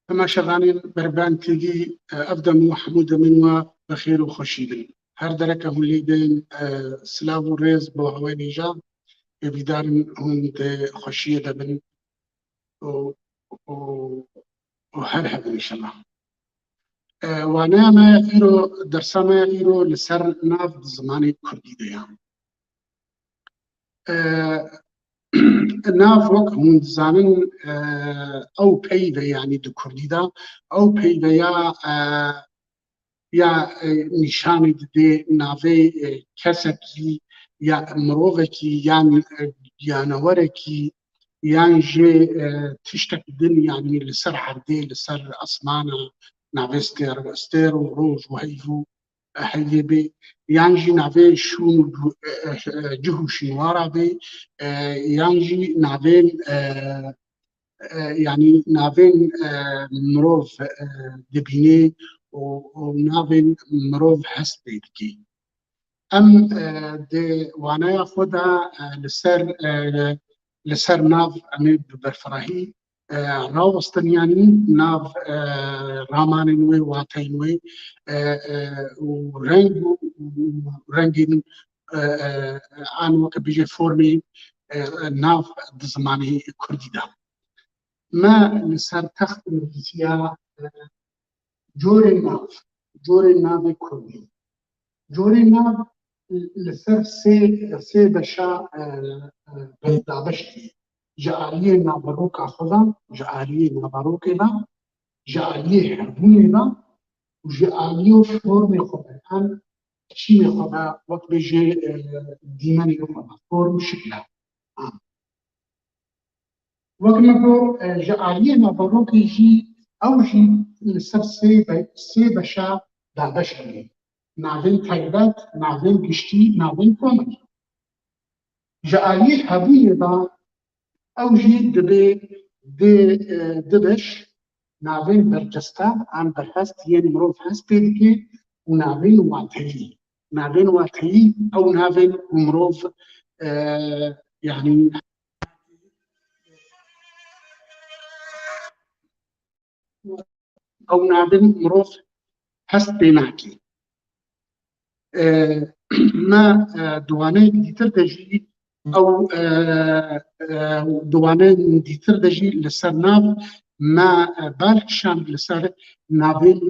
تماشاغانین بربانتیگی افدم محمود منوا بخیر و خوشی بن هر درکه هولی بین سلاو و ریز با هوای نیجا بیدارن هند خوشی دبن و هر هبن انشالله وانا ما ایرو درسما ایرو لسر ناف زمانی کردی دیام ناف وەک هەموو دەزانن ئەو پەیدە یعنی دو کوردیدا ئەو پەیدە یا نیشانی دەدێ ناوێ کەسێکی یا مرۆڤێکی یان گیانەوەرێکی یان ژێ تشتێک دن یعنی لەسەر عەردێ لەسەر ئەسمانە ناوێ ستێر و ڕۆژ و هەیڤ و هەیێ بێ یان ژی ناوێ شوون و جوه و شینوارا بێ یان ژی ناوێن یعنی ناوێن مرۆڤ دەبینێ و ناوێن مرۆڤ هەست پێ دکێ ئەم وانەیە خۆدا لەسەر ناو ئەمێ بەرفڕاهی راوەستن یانی ناو ڕامانێ نوێ واتای نوێ و ڕەنگین ئان وەکە بژێ فۆرمی ناو زمانی کوردیدا ما لەسەر تەخت نووسیا جۆرێ ناوی کوردی جۆرێ ناو لەسەر سێ بەشا دابەشتی ji aliyê naberoka xwe de ji aliyê naberokê de ji aliyê hebûnê de û ji aliyê formê xwe de yan çînê xwe de wek bêjê dîmenê xwe de form şikle wek me got ji aliyê naberokê jî ew jî li ser sê beşa dabeş bûye navên taybet navên giştî navên komel ji aliyê hebûnê de ew jî dibe di beş navên berceste an berhest yên mirov hest pê dike û navên wateyî ew navên mirov yani ew navên mirov hest pê nake me diwaneyek dîtir de jî ew diwaneyek dîtir de jî li ser nav me balkişand li ser navên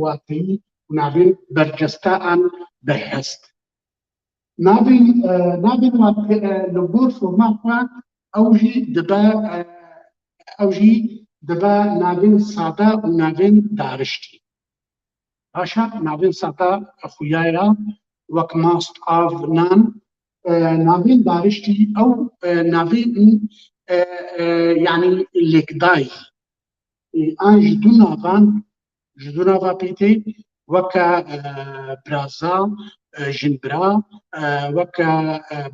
wateyî û navên berceste an berhest navên li gor forma xwe ew jî dibe navên sade û navên dariştî paşa navên sade xuya wek mast av nan navên dariştî ew navên yani lêkdayî an ji du nava pêtê weke biraza jinbira weke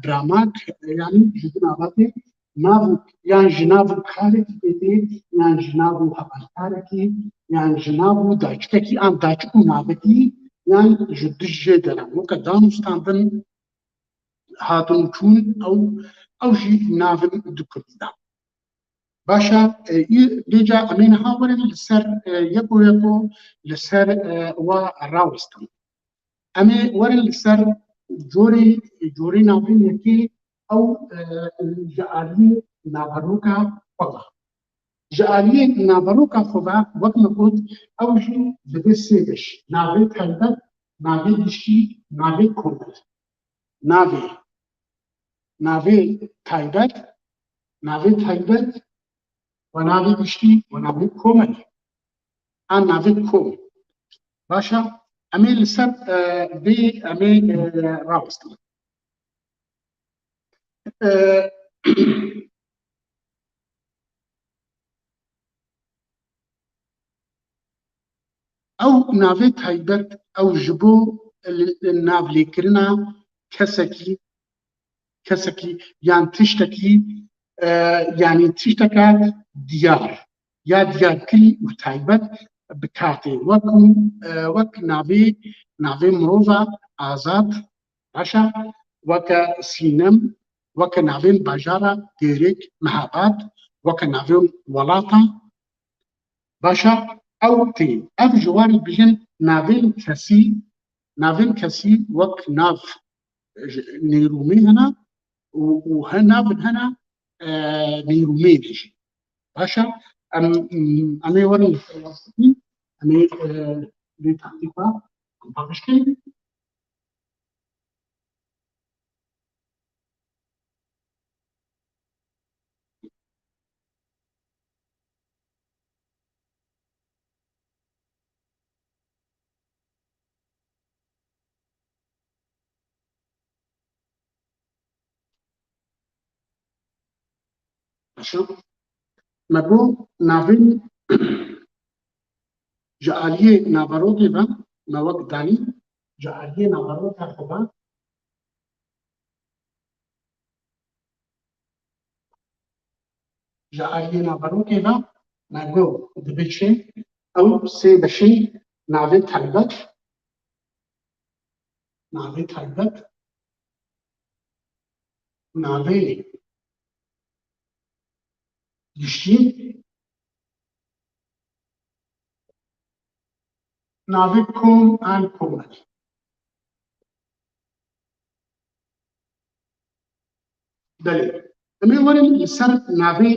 biramak yani ji du nava tê yan ji nav û karekî pêtê yan ji nav û hevalkarekî yan ji nav û daçikekî an daçik û navekî yan ji du jê de ne weke danûstandin hatun çûn ew jî navin du kurdî de başa bêca em ê niha werin li ser yeko li ser wa rawestin em ê werin li ser corê navên yekê ew ji aliyê naberoka xwe de ji aliyê naberoka xwe de wek me got ew jî dibe sê beş navê taybet navê giştî navê komel navê taybet و navê giştî û navê komel an navê kom başa em ê li ser vê em ê rawestin ew navê taybet ew ji bo navlêkirina kesekî yan tiştekî yani tişteka diyar ya diyarkirî û taybet bi katê wek navê mirova azad başa weke sînem weke navên bajara dêrêk mehabat weke navên welata باشا او تي اف جوار بجن نافين كسي وك ناف نيرومي هنا وهنا هنا نيرومي نجي باشا امي وري امي بتحقيقها باشكي باشا مبو نافين جعلیه نابروگی و موقع دانی جعلیه نابروگ خوبه جعلیه نابروگی و نگو دبیچه او سه بشی ناوی تایبت ناوی گشتی ناوی کوم آن کومت بله امی ورن لسر ناوی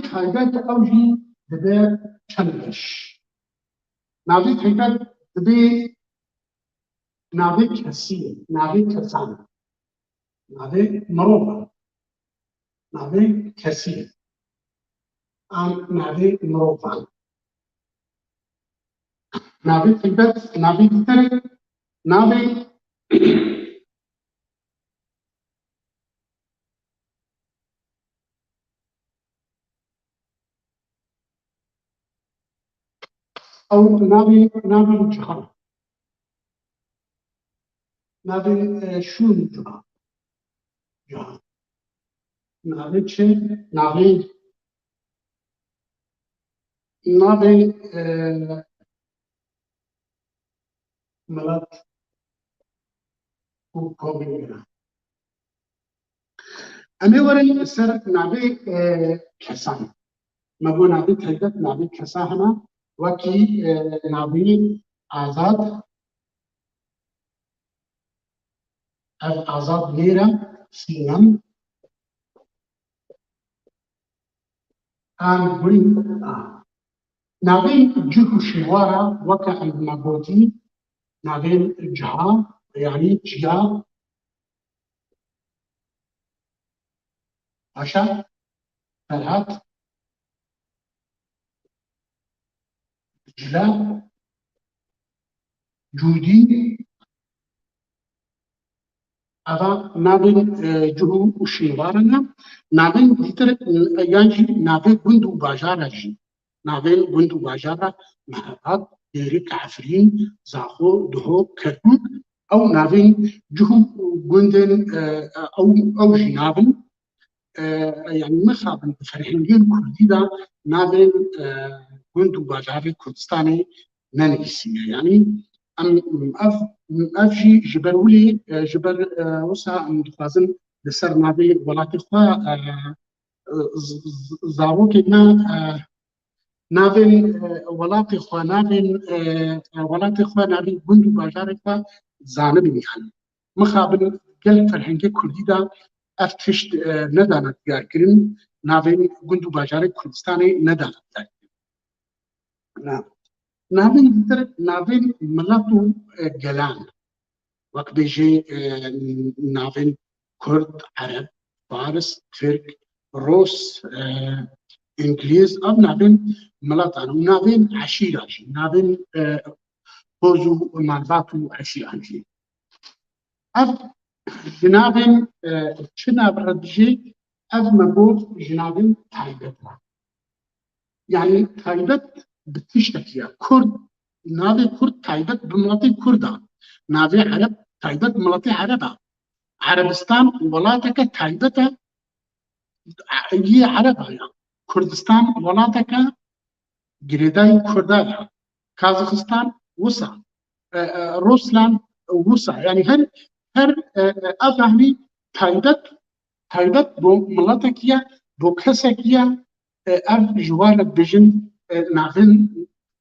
تایبت او جی دبه چندش ناوی تایبت دبه ناوی کسیه ناوی کسان ناوی مروبه ناوی کسیه آن ناوی مروبه ناوی تایبت ناوی دیتر ناوی او ناوی جهان ناوی شون جهان ناوی چه ناوی ملت و قومی امی ورن سر ناوی کسان مبو ناوی تایبت ناوی کسا هنا وکی ناوی آزاد اف آزاد لیرا سینم آن بوین ناوی جهو شوارا وکا عندما بوتي ناوی جها يعني جيا عشا فرهات جلا جودي أبا نابن جهو وشيوارنا نابن ديتر يانجي نابن بندو باجارة جي نابن بندو باجارة مهبات ديريك عفرين زاخو دهو كركوك أو نابن جهو بندن أو جنابن يعني مخابن فرحنجين كردي دا نابن بندو باجارة كردستاني نانيسية يعني اف جي جبرولي جبر وسا مدخازن لسر نابي ولاتي خوا زاوو كنا نابي ولاتي خوا نابي بندو باجاري خوا زانب ميخان مخابن قل فرهنگي كردي دا اف تشت ندانت يار كرين نابي بندو باجاري كردستاني ندانت يار كرين نابين ديتر نابين ملاتو جلان وقت بيجي نابين كرد عرب فارس ترك روس انجليز اب نابين ملاتانو نابين عشيرة نابين بوزو مالباتو عشيرة اب جنابين شنا بردجي اب مبوز جنابين تايبت يعني تايبت بتشتكي كرد ناوي كرد تايبت بملاتي كردا ناوي عرب تايبت ملاتي عربا عربستان ولاتك تايبتا هي عربا يعني كردستان ولاتك جريداي كردا كازاخستان وسع روسلان وسع يعني هر افهمي تايبت بو ملاتك يا بو كسك يا اف جوالك بجن ناوین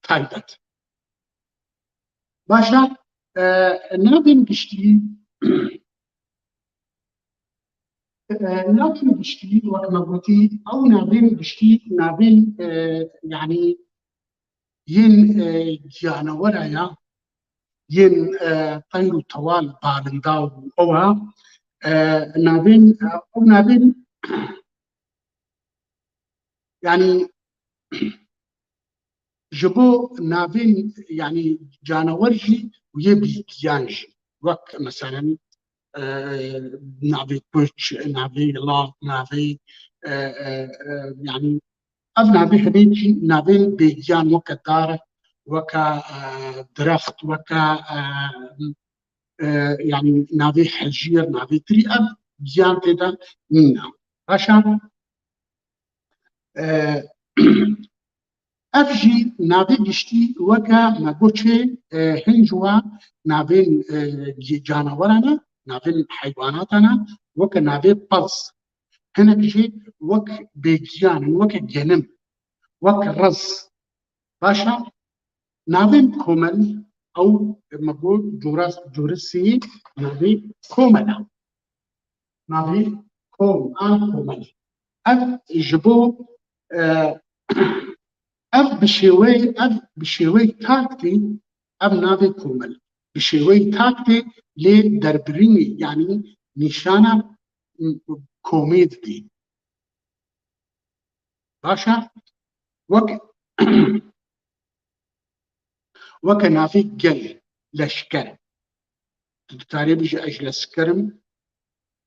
تایبەت باشە ناوین گشتی ناوین گشتی وەکمە گوتی ئەو ناوین گشتی ناوین یعنی یین گیانەوەرایە یین طەیر و تەوال باڵندا و ئەوە ناوین ئەو ناوین یعنی ji bo navên yanî canewar jî yê bîgiyan jî wek meselen navê kuç, navê lav, navê yanî ev navê hene jî navên bêgiyan weke dar, weke dirext, weke yanî navê hejîr, navê tirî ev giyan tê de nîne. Baş e ev jî navê giştî weke me goçê hinc we navên caneweran e, navên heywanatan e, weke navê pez. Hinek jî wek bêgiyan in, weke genim, wek rez. Baş e navên komel ew me got coresî navê komel e. Navê kom an komel. Ev ji bo ev bi şêweyê tak tê, ev navê komel bi şêweyê tak tê lê derbirînê yanî nîşana komê didê. Baş e weke navê gel, leşker. Tu dikarî bijî ez ji leskeririm,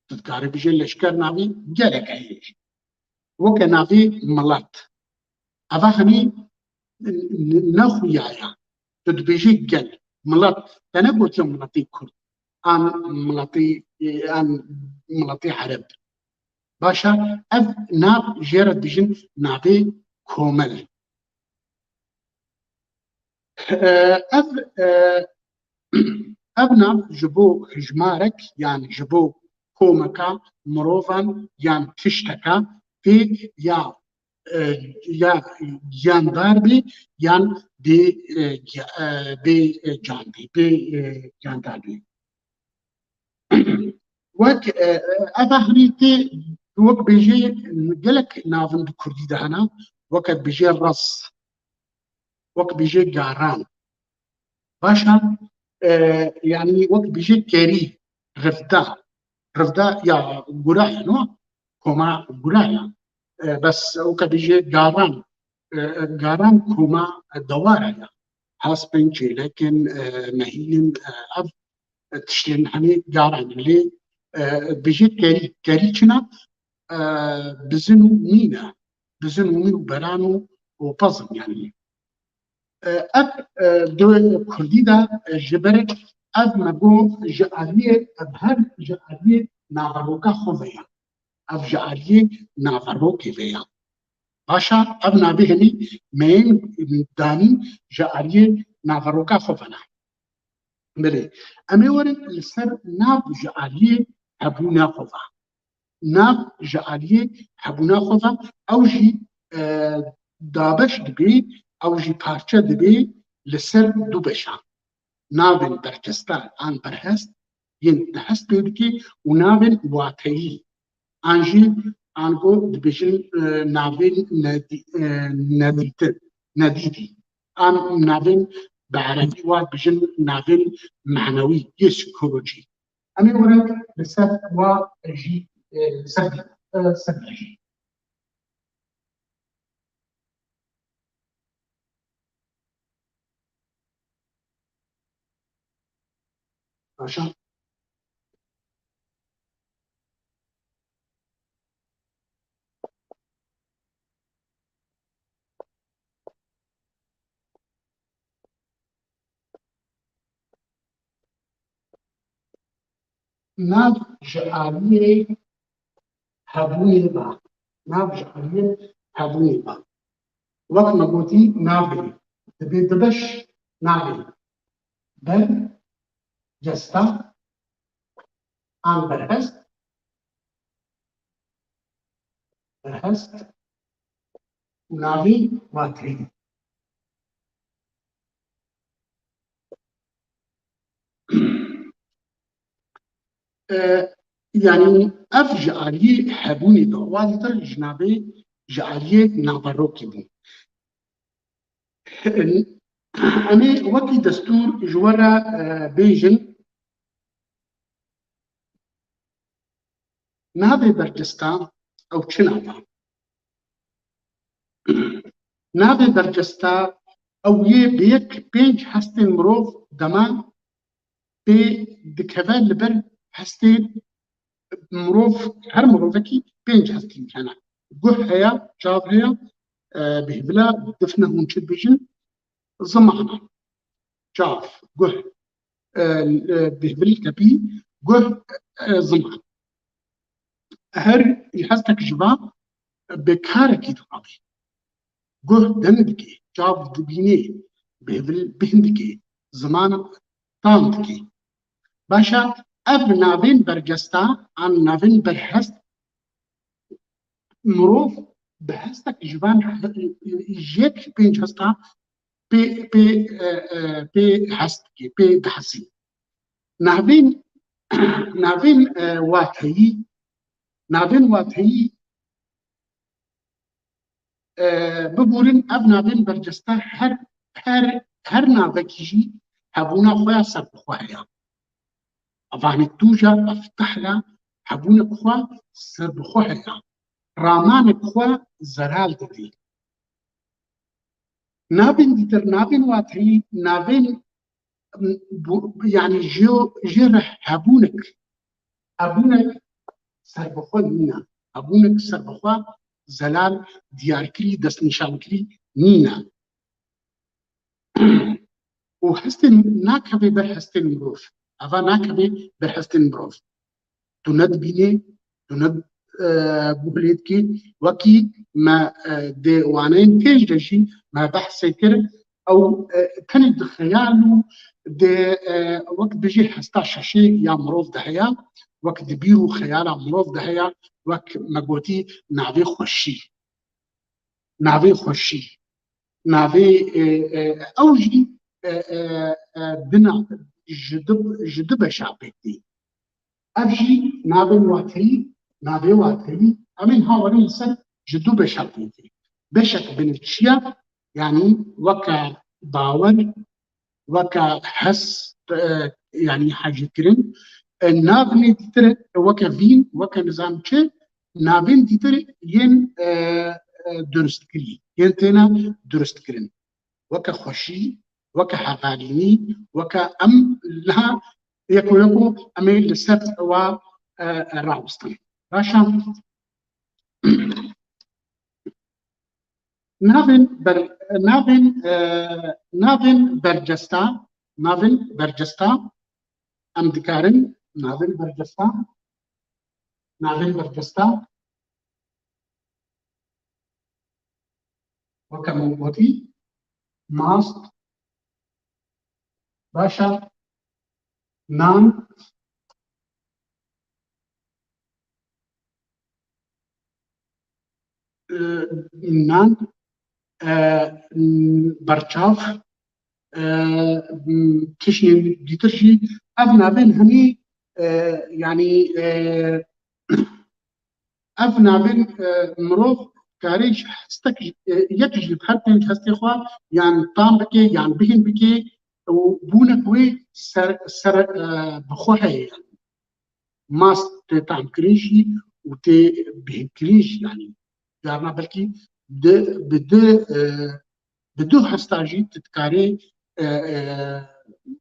tu dikarî bijî leşker navê gelek heye. Weke navê milet. Eva henî nexuyaye. Tu dibêjî gel, milet. Te negotiye miletê Kurd an miletê Ereb. Baş e ev nav jê re dibêjin navê komel. Ev nav ji bo hejmarek yan ji bo komeka mirovan yan tişteka pê ya giyandar bê yan bê can bê, bê giyandar bê. Wek eva henî tê wek bêjê gelek navin di Kurdî de hene, weke bêjê res, wek bêjê garan. Baş e yanî wek bêjê kerî, rivda. Rivda ya guraya no? Koma guraya. Bes weke bêjê garan. Garan koma dewar e. Hespên çêlekin, mehînin ev tiştên henê garan in. Lê bêjê kerî. Kerî çima? Bizin û mîn e. Bizin û mîn û beran û pezin yanî. Ev di Kurdî de ji ber ev me got ji aliyê ev her ji aliyê naveroka xwe veya. Ev ji aliyê naverokê veya. Baş e ev navê henî meyên danî ji aliyê naveroka xwe vene. Bilê em ê werin li ser nav ji aliyê hebûna xwe ve. Nav ji aliyê hebûna xwe ve ew jî dabeş dibe, ew jî parçe dibe li ser du beşan. Navên berkestar an berhest yên dihest pê dike û navên wateyî an jî an got dibêjin navên nedîdî. An navên bi erebî wa dibêjin navên menewî yê psîkolojî. Em ê werin li ser wa jî ser bijî. Baş e nav ji aliyê hebûnê ve. Nav ji aliyê hebûnê ve. Wek me gotî navê dibe di beş navê ber, cesta an berhest, û navê wateyî. يعني اف جعلي حبوني دوازي تر جنابي جعلي نابروكي بون أنا وكي دستور جورا بيجن نابي برجستا أو تشنابا نابي برجستا أو بيك بيج هستين مروف دما بي دكفال لبر هستين مروف هر مروفكي بيج هستين هنا قح هيا جاب هيا بهبلا دفنه ونشد بيجن زمانا جاف قح بهبل كبي قح زمان هر يحستك جبا بكاركي تقابي قه دندكي جاب دبيني بهبل بهندكي زمان طاندكي باشا اب نافين برجستا عن نافين برهست مروف بهستك جبان جيك بين جستا بي هستكي بي بحسي نافين نافين واتهي نافين واتهي ببورن اب نافين برجستا هر نافكيجي هبونا خويا سر بخوايا افاني توجا افتح لا هبونا خوا سر بخوايا رامان خوا زرال دبي نافين ديتر نافين واتهي نافين يعني جرح هبونك سر بخوا نينا هبونك سر بخوا زلال دياركري دست نشانكري نينا وحستن ناكبي برحستن مروف أفا ناكبي برحستن مروف تند بيني تند بوليتكي وكي ما دي وانين تيج دشي ما بحث كر أو تند خيالو دي وقت بيجي حستا شاشي يا مروف دهيا وقت بيرو خيالا مروف دهيا وقت مقوتي نعبي خوشي نعبي خوشي نعبي أوجي بنا جدب شعبتي أبجي نابن واتري نابي واتري أمين هاوري سن جدب شعبتي بشك بنتشيا يعني وكا باور وكا حس يعني حاجة كريم نابني تتر وكا فين وكا نظام تشي نابن تتر ين درست كري ين تينا درست كرين وكا خوشي وكا حقاليني وكا أم لها يكو أمي لسات و راوستن باشا نافن برجستا أم دكارن نافن برجستا وكا موبوتي ماست باشا نان نان برچاف كشني ديترجي أبنا بين همي يعني أبنا بين مروف كاريش حستك يكجي بحرتين حستي خوا يعني طام بكي يعني بهن بكي وبونك وي سر بخوحي يعني ماست تطعم كريشي وتي بهن كريش يعني دارنا بلكي بدو هستاجي تتكاري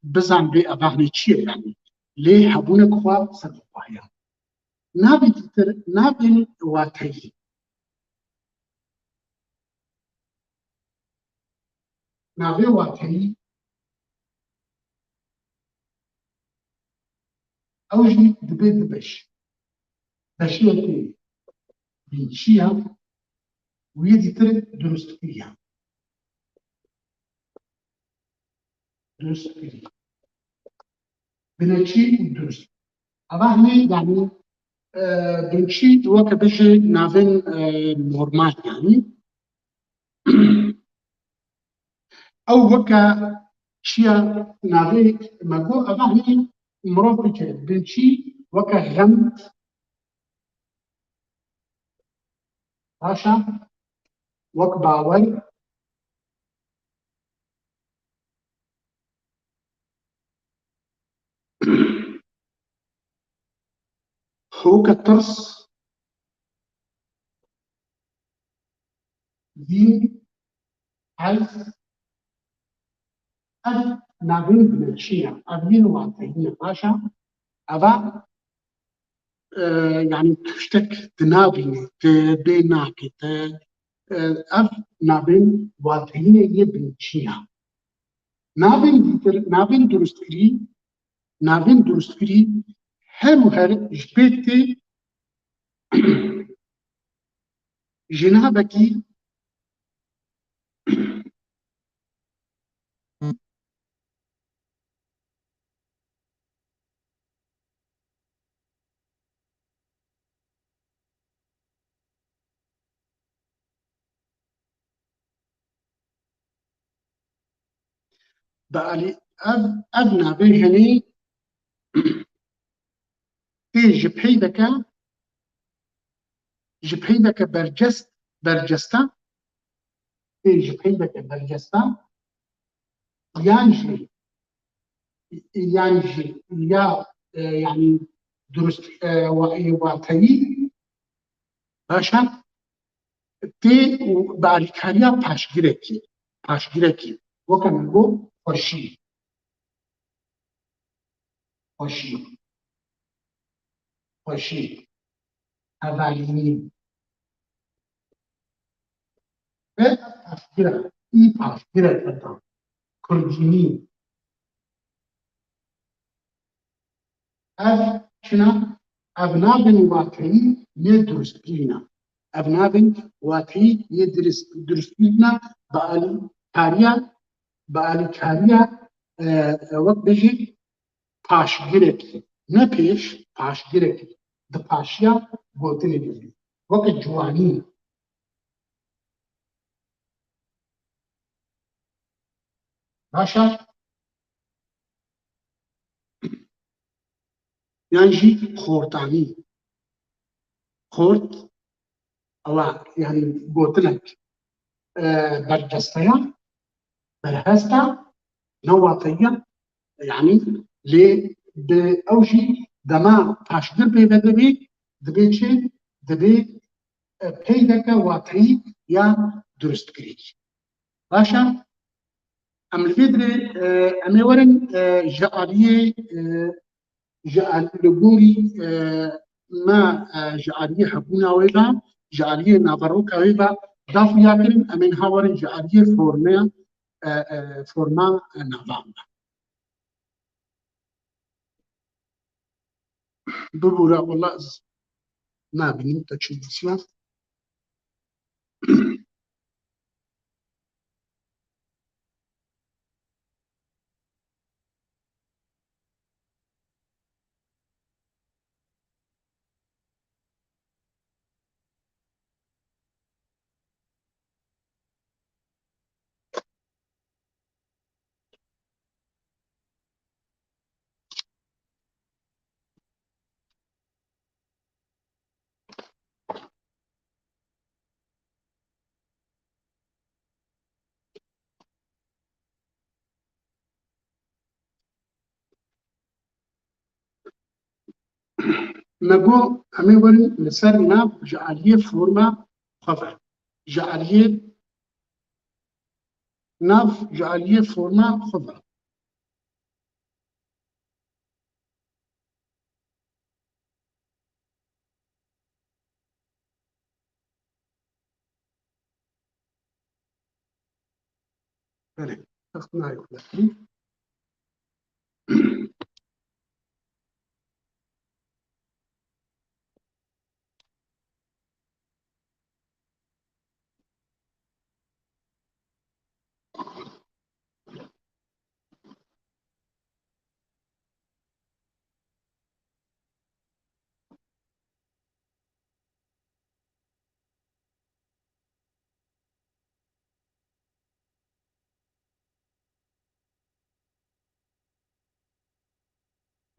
بزن بي أباغني تشير يعني ليه حبونا كوا سرقوايا نابي واتهي نابي واتهي أوجي دبش بشيتي بيشيها ويدي تر درست فيها بنشي ودرست أباغني يعني بنشي وكا بجي نافين نورمال يعني أو وكا شيا نافي ماكو أباغني مروف بنشي وەکە غەمت باشە وەک باوەر وەکە ترس دین حەز ئەف ناوین بنەچیە ئەڤین واتەییە باشە ئەڤە يعني تشتك تنابيني تبي ناكت اف نابين واتهية يبن شيها نابين درست كري هر جبتي جنابكي بقالي اف نابين هني في جبهيدك برجستا في جبهيدك برجستا يانجي يا يعني درست واتهي باشا تي باریکاریا پاشگیرکی وکن گو خوشی اولینی و پاشگیره ای پاشگیره کدام کردینی اف چنا ابنابن واقعی یه درستگینا ابنابن واقعی یه درستگینا باریکاریا وقت بجی پاشگیرکی نه پیش پاشگیرکی د پاشیا گوتنی دیدی وقت جوانی باشا یعنی خورتانی خورت او يعني قلت لك برجستيا برهستا نواطيا يعني لي بأوجي دما تاشدر بي بدبي دبي چه دبي پیدك واطي يا درست كريك باشا ام الفيدري امي ورن جعالية لغوري ما جعالية حبونا ويبا جعالية نابروكا ويبا دافو ياكرن امين هاورن جعالية فورما نافام ببورا والله ما بنين تشيلسيا نقول امي ورن لسر ناب جعالية فورما خفر جعالية ناف جعالية فورما خفر بله اخنا يقول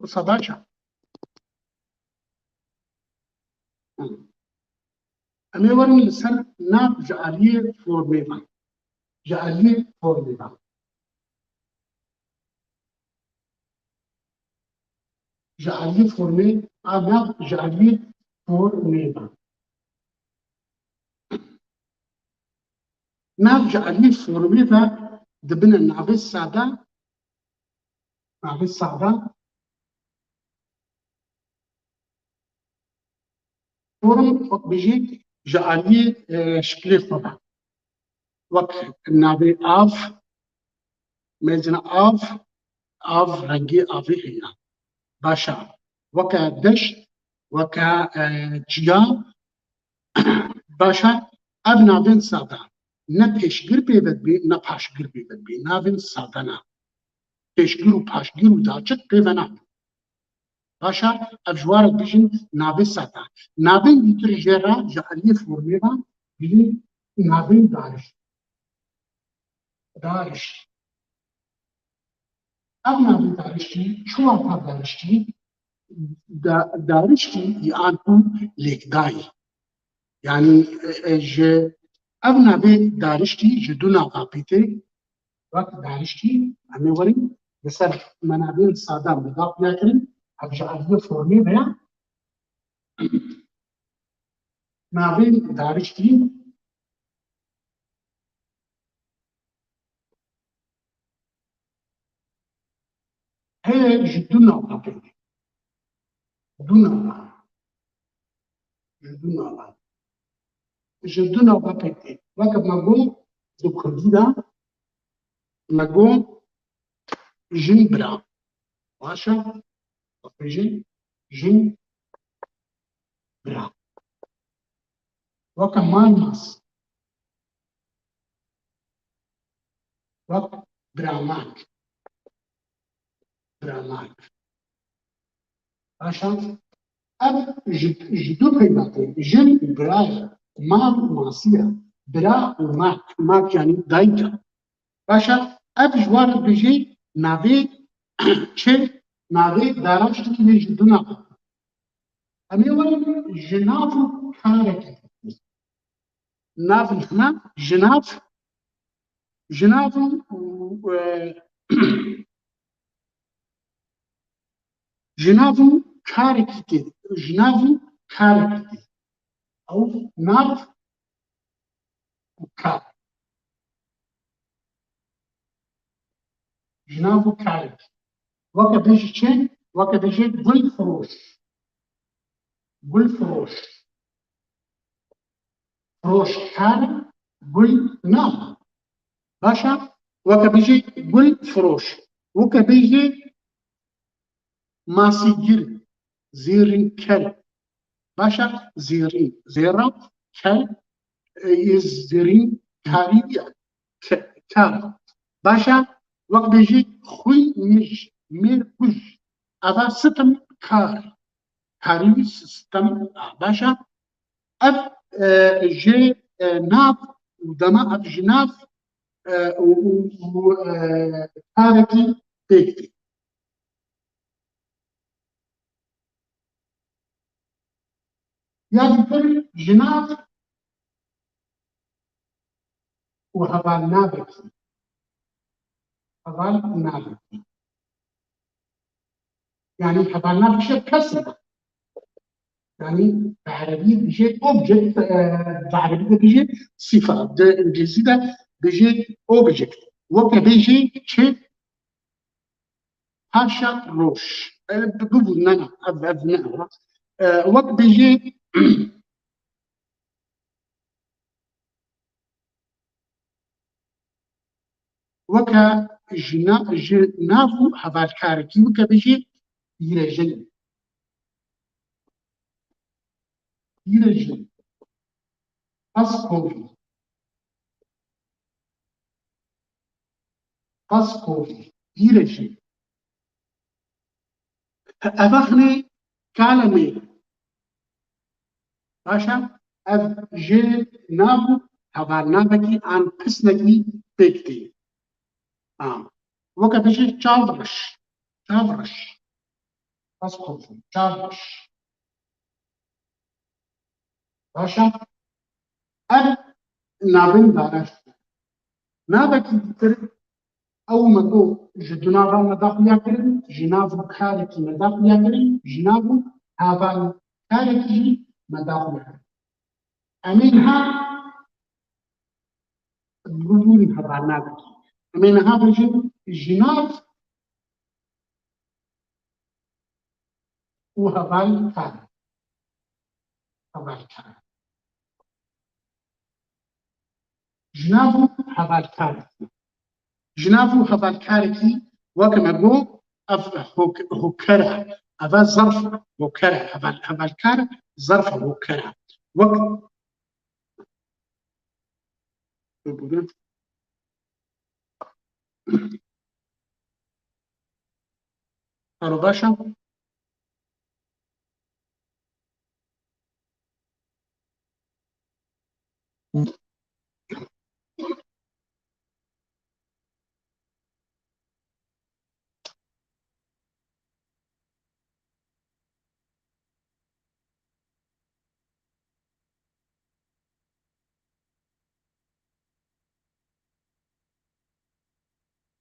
صداقة ئەمێ وەرن لەسەر ناو جعالیە فۆرمێمان جعالیە فۆرمێمان جعالیە فۆرمێ ناو جعالیە فۆرمێمان ناو جعالیە فۆرمێدا دەبنە ناوێ سادە فۆرم وەک بژێت جعالیە شکلێ خۆدا وەک ناوێ ئاڤ مێزنە ئاڤ ڕەنگی ئاڤێ هەیە باشە وەکە دەشت وەکە جیا باشە ئەڤ ناوێن سادە نە پێشگر پێوەت بێ نە پاشگر پێوەت بێ ناوێن سادەنە پێشگر و پاشگر و داچک پێوە نابێ باشە ئەڤ ژوارە بژین ناوێ سادە ناوێن دیتر ژێرا جعالیە فۆرمێدا بژین ناوێن دارشت ئەڤ ناوێن دارشتی چوار تا دارشتی دارشتی یان هم لێکدایی یعنی ji ev navê dariştî ji du nava pîtê wek dariştî em ê werin li ser menabên sada midaf nekirin ev ji aliyê formê veya navên dariştî heye ji du nava pîtê du nava ji du nava pîtê wek me got di kurdî de me got jin bira başa bêjin jin bira weke malmas wek biramak başa ev ji du peyvatê jin û birayê mal û masiye bira û mak yanî dayîka başa ev ji wan re bijî navê çi navê daraştî lê ji du nava em ê werin ji nav û karekê navên heme ji nav ji nav û karekî tê ew nav û kar ji nav û karekî weke bêjî çi weke bêjî gulfiroş firoşkar gul nav başa weke bêjî gulfiroş weke bêjî masîgir zêrînker başa zêrîn zêra ker zêrîn karî kar başa wek bêjî xwî mêr kuj eva sitim kar karî wî sistem başa ev ji nav dema ev ji nav û karekî pêk tê ya dîtir ji nav û hevalnavekî yani hevalnav kişi kesme yani بعربي بيجي اوبجكت بعربي ده بيجي صفه ده انجليزي ده بيجي اوبجكت وكا بيجي تشي هاشا روش ببننا ابناء وك بيجي وكا جنافو هفالكاركي وكا بيجي يرجل Paskovi yirejin evahne kalame başa ev je nabu havarnaveki an pisneki pekti وكا بيجي çavriş paskovi çavriş başa أب نابن دارشت نابكي تر أو مكو جدنا مداخل يكرن جناب كارك مداخل يكرن جناب هذا كارك مداخل يكرن أمينها بدون هذا نابكي أمينها بجد جناب وهذا كارك هذا كارك جناب هذا كارك جنابو هفالكاركي وكما جو هوكرا هذا ظرف هوكرا هفالكار ظرف هوكرا وك قالوا باشا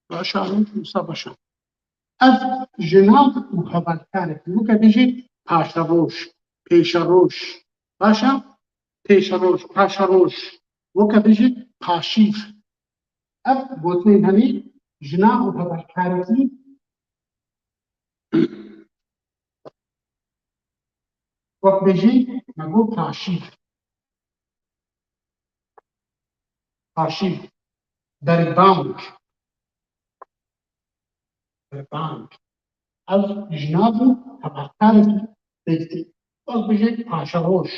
باشا موسى باشا اف جناب وهفالكاركي وكا بيجي باشا روش بيشا روش باشا بيشا روش باشا روش وكا بيجي باشيف اف بوتنين هني جناب وهفالكاركي وك بيجي مگو باشيف باشيف بربانك بربانك از جنابو هفالكاركي بيجي وك بيجي باشا روش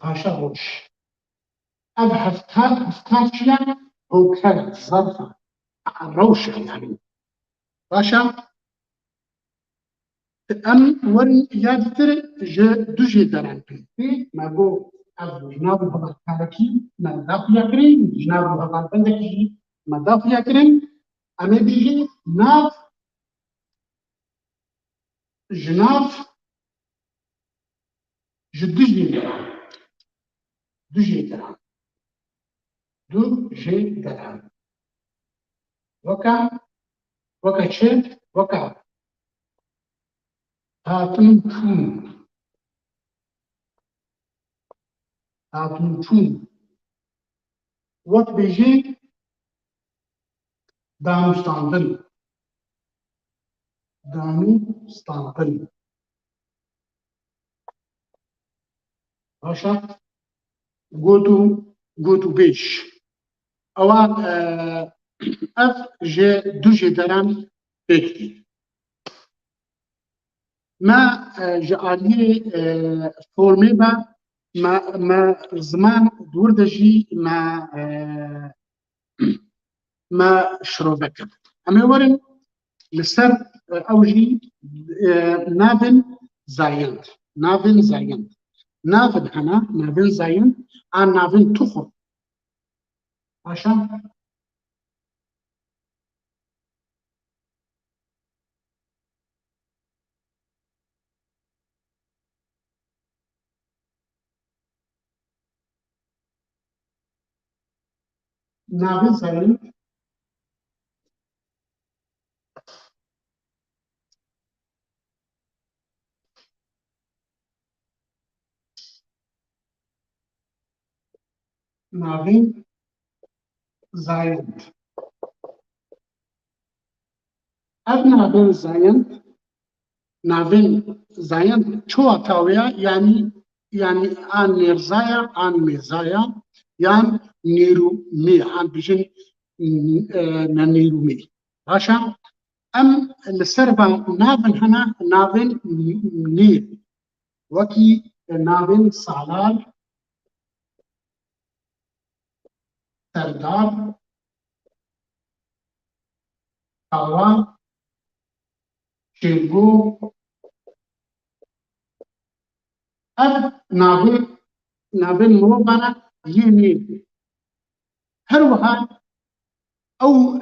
باشا روش اف هفتار شيا هو كان ظرفا روشة يعني باشا ام ورن يادتر دوجي دران بيتي ما بو از جناب هفالكاركي مداف يكرين جناب هفالبندكي مداف يكرين اما بيجي ناف جناف جدوجي دران دوجي دران دوجي دران وكا تشيت وكا هاتون چون وقت بيجي دانو ستانقل باشا قوتو بيش اوان اف جي دوجي دران بيكتي ما جعليه فورمي با ما زمان دور دجي ما شروبك اما ورن لسر اوجي نابن زايند نابن هنا نابن زايند ان نابن تخو عشان نابن زايند نابن زايند اب نابن زايند چو تاويا يعني ان نيرزايا ان ميزايا يعني نيرو مي عن بيجن نيرو مي باشا ام السربا نابن هنا نابن نير وكي نابن سالار سردار قوا شيبو اب نابن موبانا يني هر وها او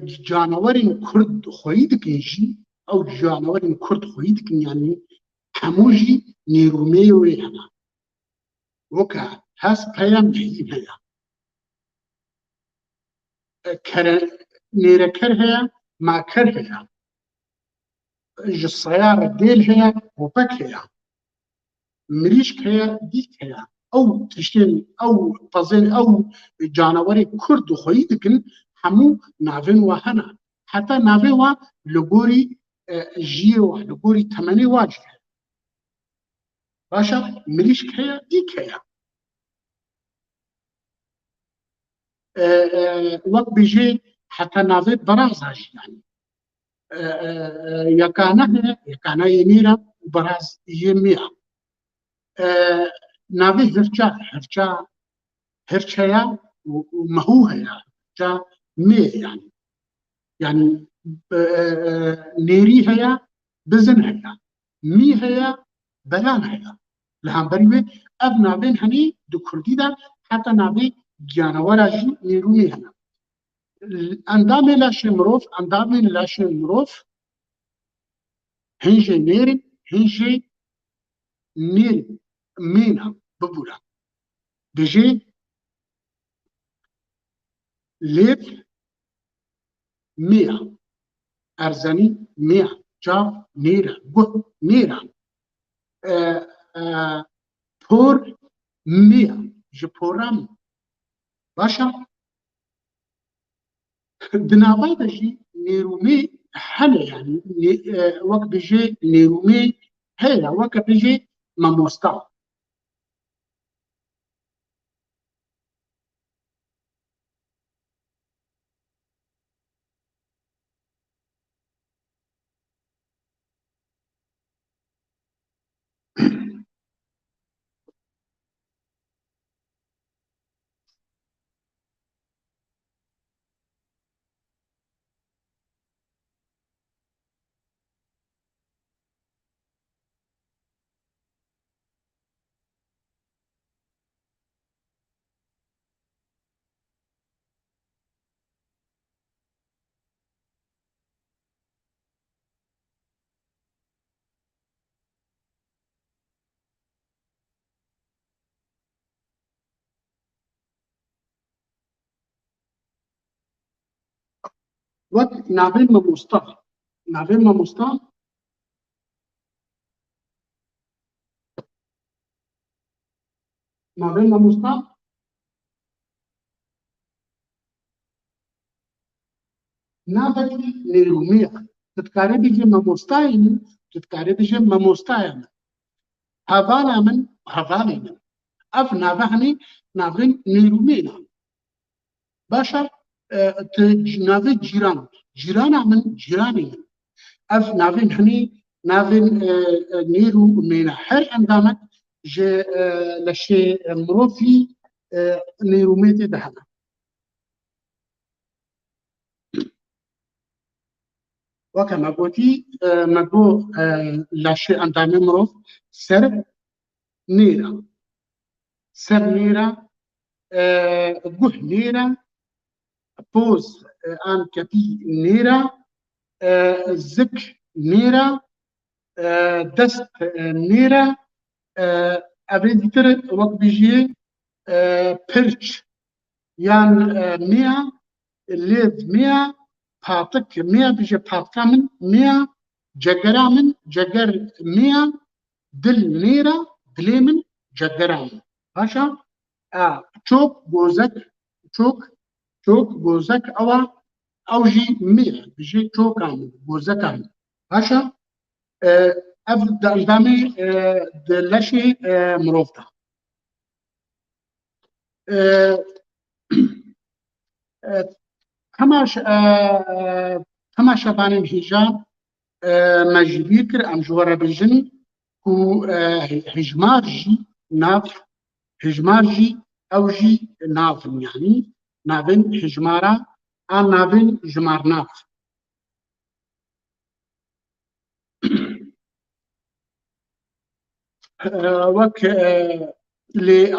جانورين كرد خويدك يجي او جانورين كرد خويدك يعني هموجي نيروميوي هنا وكا هست پیام هین هیا نیرکر هیا ماکر هیا جسیار دیل هیا وپک هیا مریشک هیا دیک هیا او تشتین او تزین او جانوری کرد خویی دکن همو ناوین وهنا حتی ناوین و لگوری جیو لگوری تمنی واجه باشا مریشک هیا دیک هیا وقت بيجي حتى نافذ براز يعني يكانا يميرا وبراز يميا نافذ هرشا ومهوها جا مي يعني نيري هيا بزن هيا مي هيا بلان هيا لهم بريوه اب نافذ هني دو كردي دا حتى نافذ جانورا جي نيروني هنا اندام لاشي مروف هنجي نيرن هنجي نير مينا ببولا بيجي ليف ميا ارزاني ميا جا نيرا بو نيرا بور ميا جبورام باشا بنابا جي نيرومي حنا يعني وقت بيجي نيرومي هيا وقت بيجي ماموستا وقت نابين ماموستا نابين ماموستا نابين ماموستا نابتي نيروميا تتكاري بيجي ماموستاين تتكاري بيجي ماموستاين هفانا من اف نافهني نافين نيرومينا باشا نافي جيران من جيراني من اف نافين هني نافين نيرو مينا حر اندامت جي لشي مروفي نيروميتي دهنا وكما قلتي مقو لاشي اندامي مروف سر نيرا قه نيرا بوز ان كبي نيرا زك نيرا دست نيرا ابيدتر وقت بيجي برش يان ميا ليد ميا باتك ميا بيجي باتكا من ميا جگرا من جگر ميا دل نيرا دلي من جگرا من باشا چوك گوزك او جي ميا بيجي چوكا من گوزكا من باشا اف دامي دلشي مروفتا كما شبان هجان مجبير كر ام جوارا بجن كو هجمار جي او جي ناف يعني نافن هجمارا ان نافن جمار ناف وك لي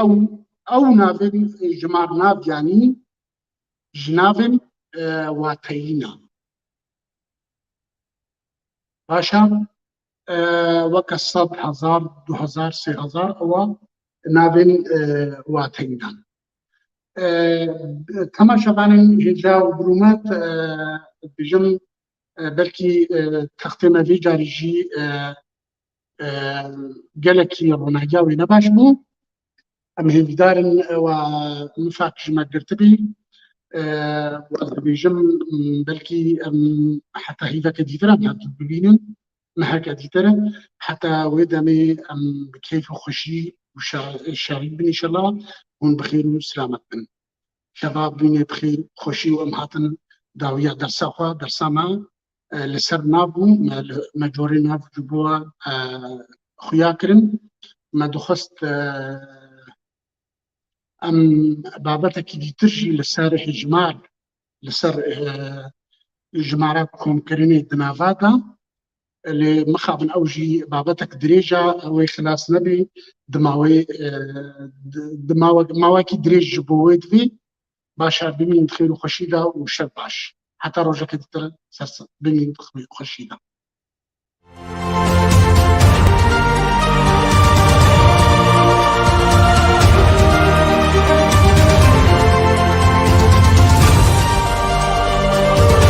او نافن جمار ناف يعني جنافن واتينا باشا وك 100,000 2000 3000 او نابن واتنگان تماشا بانن هجا و برومات بجم بلكي تختم في جاريجي قالكي روناجاوي نباش بو ام هيفدارن ونفاق جمع قرتبي بيجم بلكي حتى هيفا كديترا هاتو ببينن مها كديترا حتى ويدامي بكيف وخشي وشارين بن ان شاء الله ون بخير وسلامة بن شباب بن بخير خوشي وامهاتن داوية درسا درساما لسر نابو ما جوري ناب جبوا خويا كرن ما دخست ام بابتك دي ترجي لسر حجمار لسر جمارات كوم كريني دنافاتا اللي مخابن اوجي بابتك دريجة او خلاص نبي دماواكي دريج بويد في باشا بمين بخير وخشيدة وشر باش حتى روجك تتر بمين بخير وخشيدة